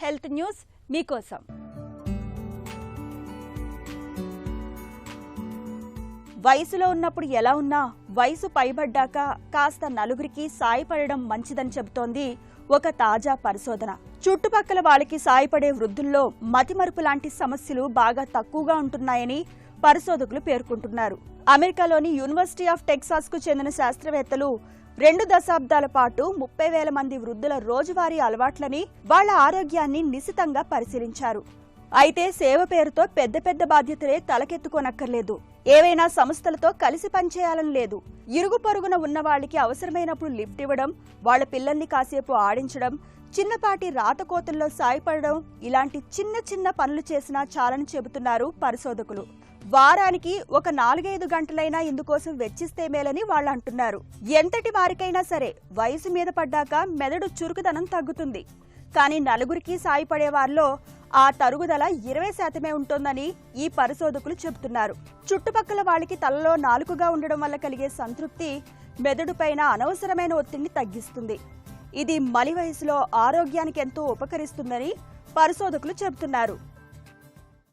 Health news మీకోసం. వయసులో ఉన్నప్పుడు ఎలా ఉన్నా వయసు పైబడ్డాక కాస్త నలుగురికి సాయపడడం మంచిదని చెబుతోంది ఒక తాజా పరిశోధన. చుట్టుపక్కల వాళ్ళకి సాయపడే వృద్ధుల్లో మతిమరుపు లాంటి సమస్యలు బాగా తక్కువగా ఉంటున్నాయని పరిశోధకులు పేర్కొంటున్నారు. అమెరికాలోని యూనివర్సిటీ ఆఫ్ టెక్సాస్ కు చెందిన శాస్త్రవేత్తలు 2 దశాబ్దాల పాటు 30,000 మంది వృద్ధుల రోజువారీ అలవాట్లని, వాళ్ల ఆరోగ్యాన్ని నిశితంగా పరిశీలించారు. అయితే సేవ పేరుతో పెద్ద పెద్ద బాధ్యతలే తలకెత్తుకోనక్కర్లేదు. ఏవైనా సంస్థలతో కలిసి పనిచేయాలని లేదు. ఇరుగు పొరుగున ఉన్న వాళ్ళకి అవసరమైనప్పుడు లిఫ్ట్ ఇవ్వడం, వాళ్ల పిల్లల్ని కాసేపు ఆడించడం, చిన్నపాటి రాతకోతల్లో సాయపడడం, ఇలాంటి చిన్న చిన్న పనులు చేసినా చాలని చెబుతున్నారు పరిశోధకులు. వారానికి ఒక 4-5 గంటలైనా ఇందుకోసం వెచ్చిస్తే మేలని వాళ్ళు అంటున్నారు. ఎంతటి వారికైనా సరే వయసు మీద పడ్డాక మెదడు చురుకుదనం తగ్గుతుంది. కానీ నలుగురికి సాయపడే వారిలో ఆ తరుగుదల 20% ఉంటుందని ఈ పరిశోధకులు చెబుతున్నారు. చుట్టుపక్కల వాళ్ళకి తలలో నాలుకగా ఉండడం వల్ల కలిగే సంతృప్తి మెదడుపైన అనవసరమైన ఒత్తిడిని తగ్గిస్తుంది. ఇది మలి వయసులో ఆరోగ్యానికి ఎంతో ఉపకరిస్తుందని పరిశోధకులు చెబుతున్నారు.